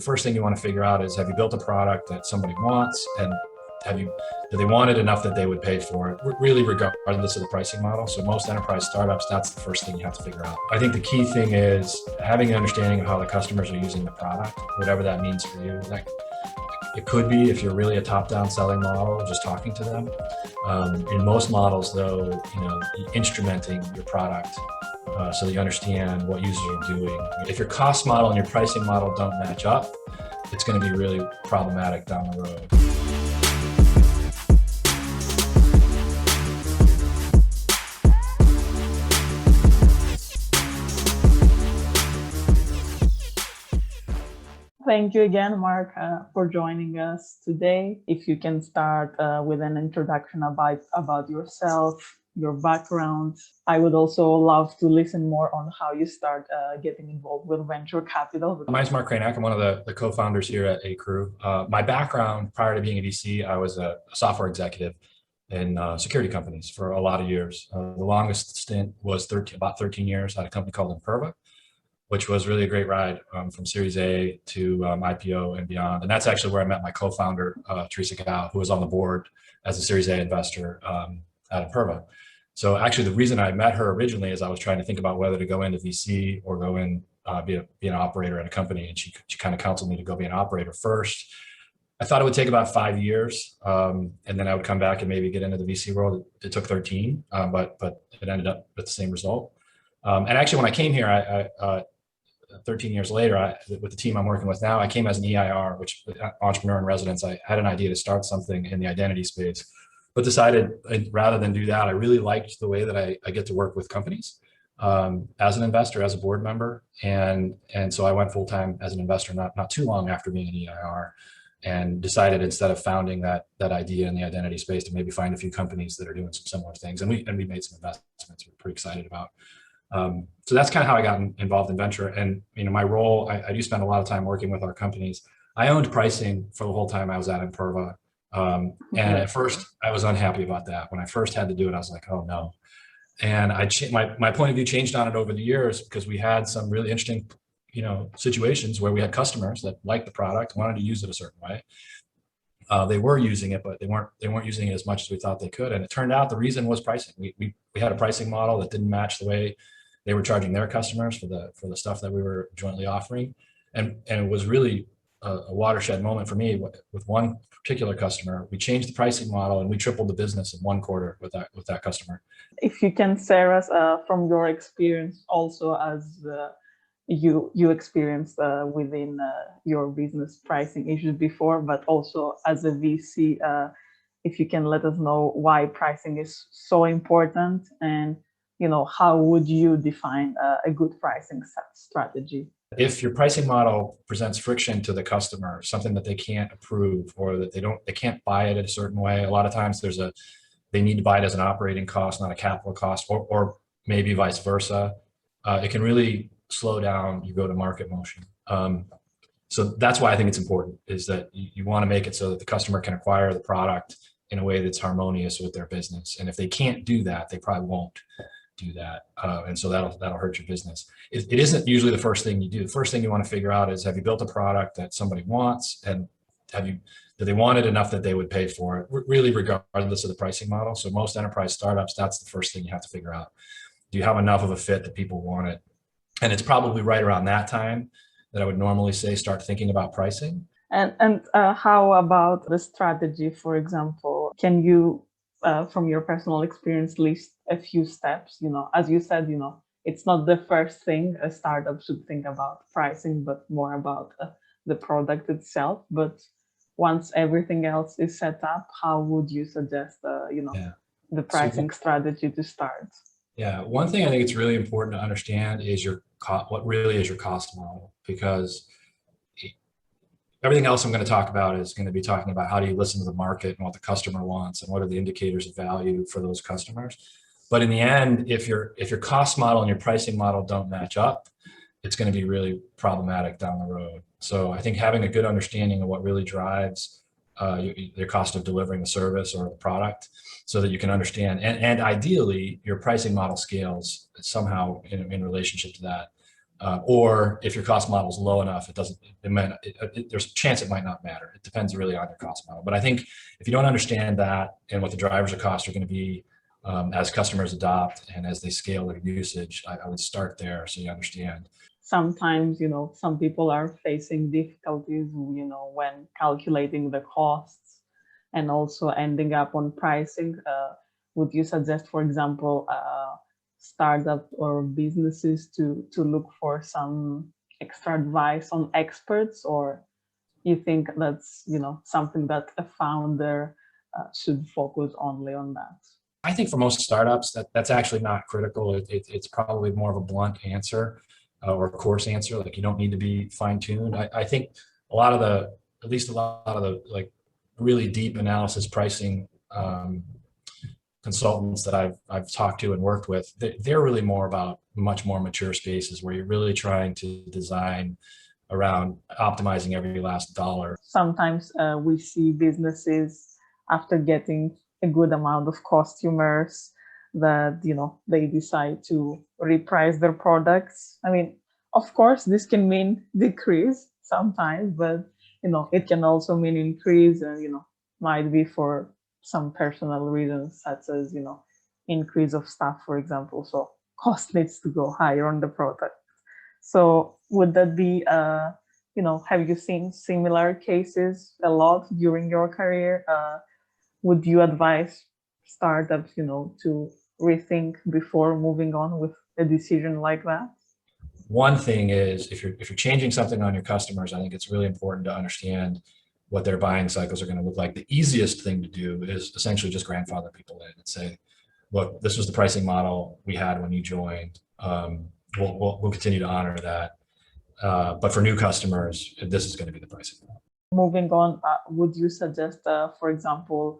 first thing you want to figure out is, have you built a product that somebody wants, and do they want it enough that they would pay for it, really regardless of the pricing model? So most enterprise startups, that's the first thing you have to figure out. I think the key thing is having an understanding of how the customers are using the product, whatever that means for you. Like, it could be, if you're really a top-down selling model, just talking to them. In most models, though, instrumenting your product so that you understand what users are doing. If your cost model and your pricing model don't match up, it's going to be really problematic down the road. Thank you again, Mark, for joining us today. If you can start with an introduction about yourself, your background. I would also love to listen more on how you start getting involved with venture capital. My name is Mark Kraynak. I'm one of the co-founders here at Acrew. My background prior to being a VC, I was a software executive in security companies for a lot of years. The longest stint was about 13 years at a company called Imperva, which was really a great ride from Series A to IPO and beyond. And that's actually where I met my co-founder, Teresa Gao, who was on the board as a Series A investor at Imperva. So actually, the reason I met her originally is I was trying to think about whether to go into VC or go in, be an operator at a company. And she kind of counseled me to go be an operator first. I thought it would take about 5 years, and then I would come back and maybe get into the VC world. It took 13, but it ended up with the same result. And actually, when I came here, 13 years later, with the team I'm working with now, I came as an EIR, which entrepreneur in residence. I had an idea to start something in the identity space, but decided rather than do that, I really liked the way that I get to work with companies as an investor, as a board member. And so I went full-time as an investor not too long after being an EIR, and decided, instead of founding that idea in the identity space, to maybe find a few companies that are doing some similar things. And we made some investments we're pretty excited about. So that's kind of how I got involved in venture. And my role, I do spend a lot of time working with our companies. I owned pricing for the whole time I was at Imperva. And at first I was unhappy about that. When I first had to do it, I was like, oh no. And my point of view changed on it over the years, because we had some really interesting, situations where we had customers that liked the product, wanted to use it a certain way. They were using it, but they weren't using it as much as we thought they could. And it turned out the reason was pricing. We had a pricing model that didn't match the way they were charging their customers for the stuff that we were jointly offering. And it was really a watershed moment for me with one particular customer. We changed the pricing model and we tripled the business in 1 quarter with that customer. If you can share us from your experience also, as you experienced within your business pricing issues before, but also as a VC, if you can let us know why pricing is so important, and how would you define a good pricing strategy? If your pricing model presents friction to the customer, something that they can't approve, or that they can't buy it a certain way, a lot of times they need to buy it as an operating cost, not a capital cost, or maybe vice versa. It can really slow down your go-to-market motion. So that's why I think it's important, is that you want to make it so that the customer can acquire the product in a way that's harmonious with their business. And if they can't do that, they probably won't do that. And so that'll hurt your business. It isn't usually the first thing you do. The first thing you want to figure out is, have you built a product that somebody wants, and do they want it enough that they would pay for it, really regardless of the pricing model? So most enterprise startups, that's the first thing you have to figure out. Do you have enough of a fit that people want it? And it's probably right around that time that I would normally say start thinking about pricing. And how about the strategy, for example? Can you, from your personal experience, list a few steps? As you said, it's not the first thing a startup should think about pricing, but more about the product itself. But once everything else is set up, how would you suggest, the pricing strategy to start? Yeah, one thing I think it's really important to understand is what really is your cost model, because everything else I'm going to talk about is going to be talking about how do you listen to the market and what the customer wants, and what are the indicators of value for those customers. But in the end, if your cost model and your pricing model don't match up, it's going to be really problematic down the road. So I think having a good understanding of what really drives your cost of delivering the service or the product, so that you can understand, and ideally your pricing model scales somehow in relationship to that. Or if your cost model is low enough, there's a chance it might not matter. It depends really on your cost model. But I think if you don't understand that and what the drivers of cost are going to be as customers adopt and as they scale their usage, I would start there so you understand. Sometimes, some people are facing difficulties, when calculating the costs and also ending up on pricing. Would you suggest, for example, startups or businesses to look for some extra advice on experts, or you think that's something that a founder should focus only on that? I think for most startups that's actually not critical. It's probably more of a blunt answer or a coarse answer. Like, you don't need to be fine-tuned. I think a lot of the like really deep analysis pricing consultants that I've talked to and worked with, they're really more about much more mature spaces where you're really trying to design around optimizing every last dollar. Sometimes we see businesses, after getting a good amount of customers, that they decide to reprice their products. I mean, of course, this can mean decrease sometimes, but it can also mean increase, and might be for some personal reasons, such as increase of staff, for example. So cost needs to go higher on the product. So would that be have you seen similar cases a lot during your career? Would you advise startups to rethink before moving on with a decision like that? One thing is, if you're changing something on your customers, I think it's really important to understand what their buying cycles are going to look like. The easiest thing to do is essentially just grandfather people in and say, look, this was the pricing model we had when you joined. We'll continue to honor that. But for new customers, this is going to be the pricing model. Moving on, would you suggest, for example,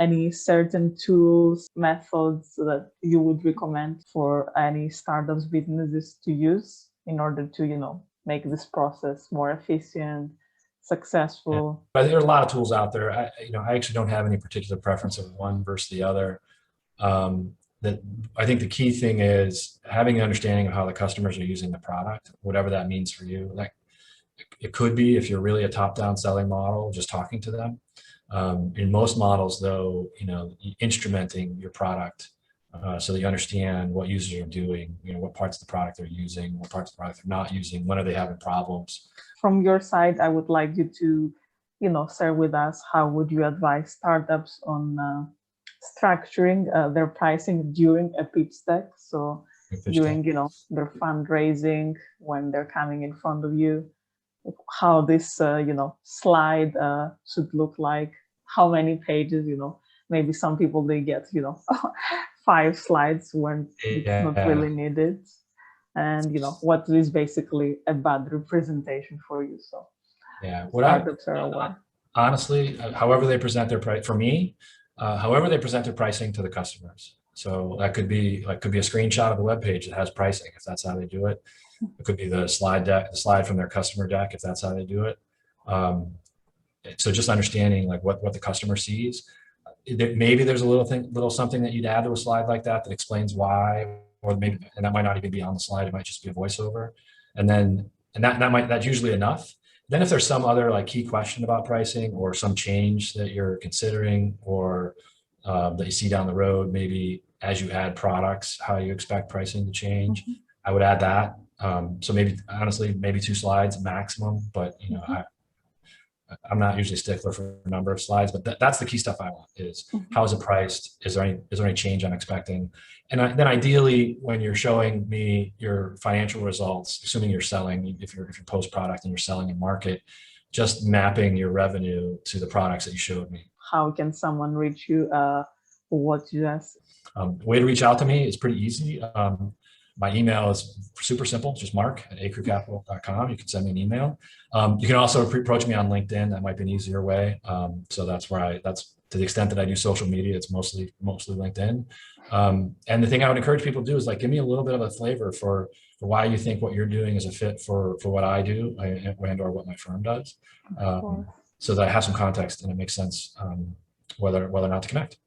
any certain tools, methods that you would recommend for any startups, businesses to use in order to, make this process more efficient, successful? Yeah. But there are a lot of tools out there. I actually don't have any particular preference of one versus the other. That I think the key thing is having an understanding of how the customers are using the product, whatever that means for you. Like, it could be, if you're really a top-down selling model, just talking to them. In most models, though, instrumenting your product so that you understand what users are doing, what parts of the product they're using, what parts of the product they're not using, when are they having problems. From your side, I would like you to, share with us, how would you advise startups on structuring their pricing during a pitch deck? So during, their fundraising, when they're coming in front of you, how this, slide should look like, how many pages, maybe some people, they get, 5 slides when it's not really needed. And, what is basically a bad representation for you. So yeah, startups are aware. Honestly, however they present their price, for me, however they present their pricing to the customers. So that could be a screenshot of the web page that has pricing, if that's how they do it. It could be the slide from their customer deck, if that's how they do it. So just understanding like what the customer sees. Maybe there's a little something that you'd add to a slide like that explains why, or maybe, and that might not even be on the slide. It might just be a voiceover, and that's usually enough. Then if there's some other like key question about pricing or some change that you're considering, or that you see down the road, maybe as you add products, how you expect pricing to change, I would add that. So maybe, honestly, maybe 2 slides maximum, but I'm not usually a stickler for a number of slides, but that's the key stuff I want is how is it priced? Is there any change I'm expecting? And then ideally, when you're showing me your financial results, assuming you're selling, if you're post product and you're selling in market, just mapping your revenue to the products that you showed me. How can someone reach you? What you ask? The way to reach out to me is pretty easy. My email is super simple, just mark@acrewcapital.com. You can send me an email. You can also approach me on LinkedIn. That might be an easier way. So that's to the extent that I do social media, it's mostly LinkedIn. And the thing I would encourage people to do is like, give me a little bit of a flavor for why you think what you're doing is a fit for what I do and or what my firm does. So that I have some context and it makes sense whether or not to connect.